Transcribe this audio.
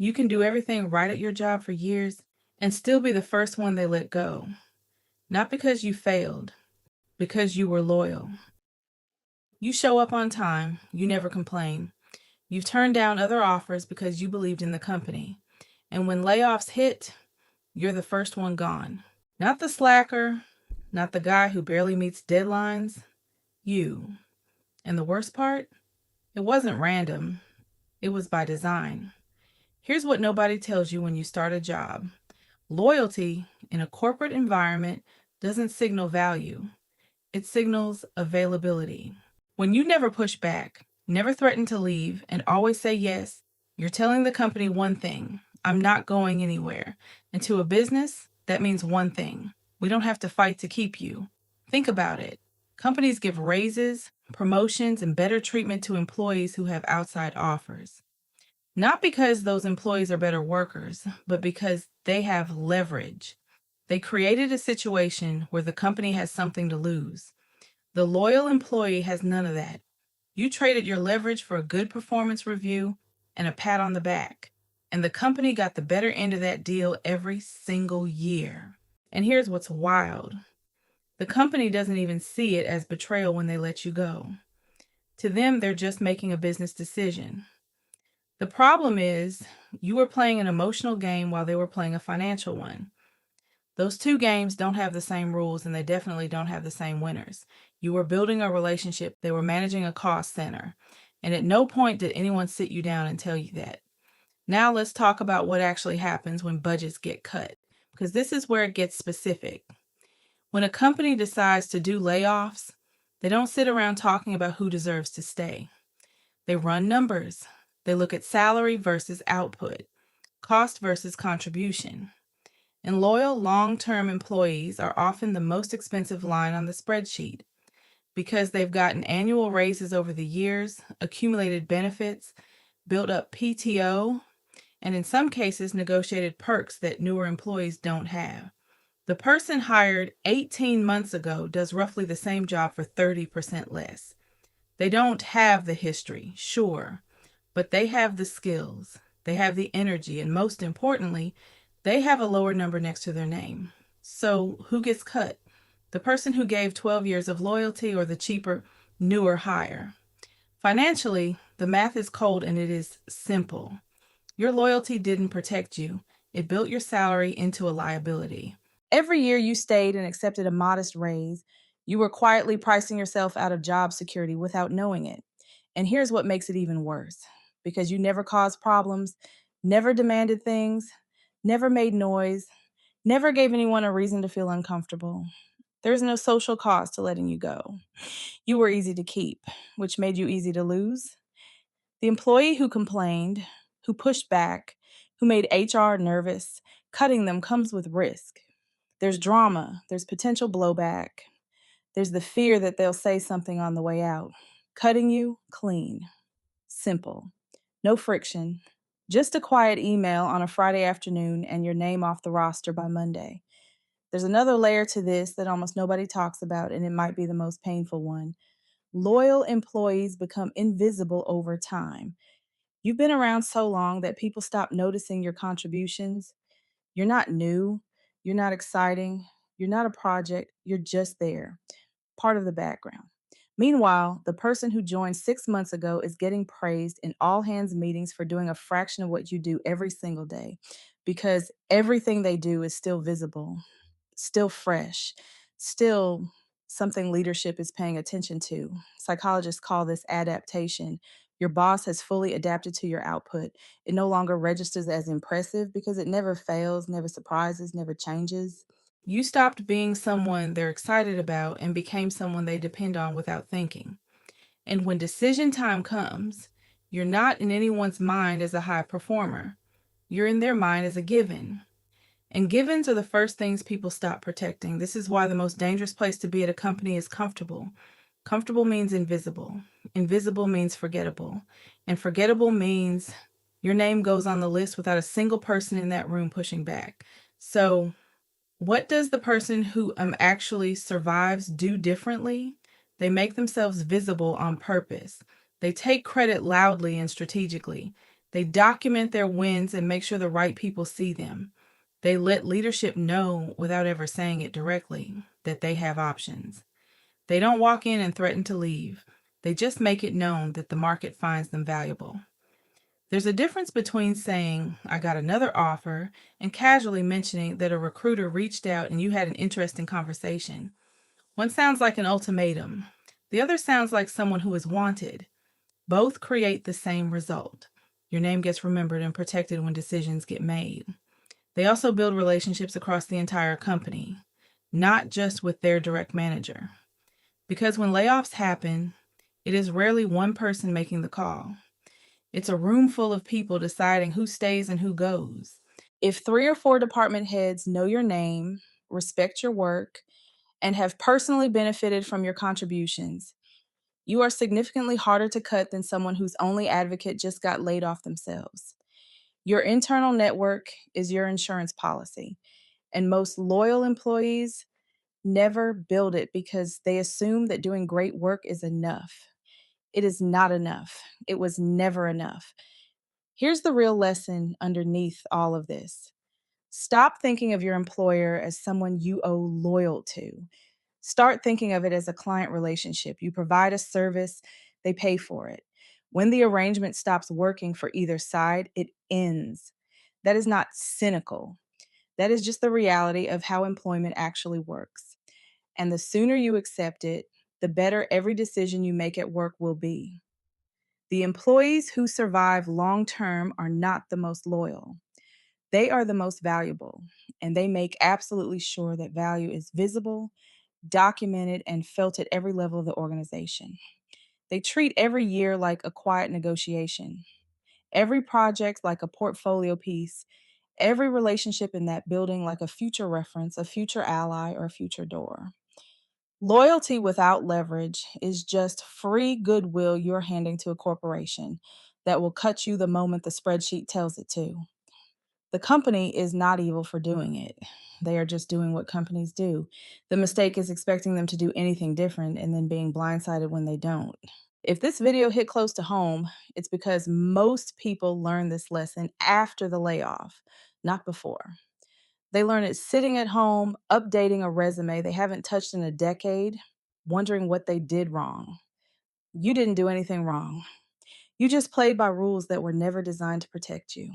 You can do everything right at your job for years and still be the first one they let go. Not because you failed, because you were loyal. You show up on time, you never complain. You've turned down other offers because you believed in the company. And when layoffs hit, you're the first one gone. Not the slacker, not the guy who barely meets deadlines. You. And the worst part? It wasn't random. It was by design. Here's what nobody tells you when you start a job. Loyalty in a corporate environment doesn't signal value. It signals availability. When you never push back, never threaten to leave, and always say yes, you're telling the company one thing: I'm not going anywhere. And to a business, that means one thing: we don't have to fight to keep you. Think about it. Companies give raises, promotions, and better treatment to employees who have outside offers. Not because those employees are better workers, but because they have leverage. They created a situation where the company has something to lose. The loyal employee has none of that. You traded your leverage for a good performance review and a pat on the back. And the company got the better end of that deal every single year. And here's what's wild: the company doesn't even see it as betrayal when they let you go. To them, they're just making a business decision. The problem is, you were playing an emotional game while they were playing a financial one. Those two games don't have the same rules, and they definitely don't have the same winners. You were building a relationship, they were managing a cost center, and at no point did anyone sit you down and tell you that. Now let's talk about what actually happens when budgets get cut, because this is where it gets specific. When a company decides to do layoffs, they don't sit around talking about who deserves to stay. They run numbers. They look at salary versus output, cost versus contribution. And loyal, long-term employees are often the most expensive line on the spreadsheet because they've gotten annual raises over the years, accumulated benefits, built up PTO, and in some cases negotiated perks that newer employees don't have. The person hired 18 months ago does roughly the same job for 30% less. They don't have the history, sure, but they have the skills, they have the energy, and most importantly, they have a lower number next to their name. So who gets cut? The person who gave 12 years of loyalty, or the cheaper, newer hire? Financially, the math is cold and it is simple. Your loyalty didn't protect you. It built your salary into a liability. Every year you stayed and accepted a modest raise, you were quietly pricing yourself out of job security without knowing it. And here's what makes it even worse: because you never caused problems, never demanded things, never made noise, never gave anyone a reason to feel uncomfortable. There's no social cost to letting you go. You were easy to keep, which made you easy to lose. The employee who complained, who pushed back, who made HR nervous, cutting them comes with risk. There's drama, there's potential blowback, there's the fear that they'll say something on the way out. Cutting you, clean, simple, no friction, just a quiet email on a Friday afternoon and your name off the roster by Monday. There's another layer to this that almost nobody talks about, and it might be the most painful one. Loyal employees become invisible over time. You've been around so long that people stop noticing your contributions. You're not new, you're not exciting, you're not a project, you're just there, part of the background. Meanwhile, the person who joined 6 months ago is getting praised in all hands meetings for doing a fraction of what you do every single day, because everything they do is still visible, still fresh, still something leadership is paying attention to. Psychologists call this adaptation. Your boss has fully adapted to your output. It no longer registers as impressive because it never fails, never surprises, never changes. You stopped being someone they're excited about and became someone they depend on without thinking. And when decision time comes, you're not in anyone's mind as a high performer. You're in their mind as a given. And givens are the first things people stop protecting. This is why the most dangerous place to be at a company is comfortable. Comfortable means invisible. Invisible means forgettable. And forgettable means your name goes on the list without a single person in that room pushing back. So, what does the person who actually survives do differently? They make themselves visible on purpose. They take credit loudly and strategically. They document their wins and make sure the right people see them. They let leadership know, without ever saying it directly, that they have options. They don't walk in and threaten to leave. They just make it known that the market finds them valuable. There's a difference between saying, I got another offer, and casually mentioning that a recruiter reached out and you had an interesting conversation. One sounds like an ultimatum. The other sounds like someone who is wanted. Both create the same result. Your name gets remembered and protected when decisions get made. They also build relationships across the entire company, not just with their direct manager. Because when layoffs happen, it is rarely one person making the call. It's a room full of people deciding who stays and who goes. If 3 or 4 department heads know your name, respect your work, and have personally benefited from your contributions, you are significantly harder to cut than someone whose only advocate just got laid off themselves. Your internal network is your insurance policy, and most loyal employees never build it because they assume that doing great work is enough. It is not enough. It was never enough. Here's the real lesson underneath all of this. Stop thinking of your employer as someone you owe loyal to. Start thinking of it as a client relationship. You provide a service, they pay for it. When the arrangement stops working for either side, it ends. That is not cynical. That is just the reality of how employment actually works. And the sooner you accept it, the better every decision you make at work will be. The employees who survive long term are not the most loyal. They are the most valuable, and they make absolutely sure that value is visible, documented, and felt at every level of the organization. They treat every year like a quiet negotiation, every project like a portfolio piece, every relationship in that building like a future reference, a future ally, or a future door. Loyalty without leverage is just free goodwill you're handing to a corporation that will cut you the moment the spreadsheet tells it to. The company is not evil for doing it. They are just doing what companies do. The mistake is expecting them to do anything different and then being blindsided when they don't. If this video hit close to home, it's because most people learn this lesson after the layoff, not before. They learn it sitting at home, updating a resume they haven't touched in a decade, wondering what they did wrong. You didn't do anything wrong. You just played by rules that were never designed to protect you.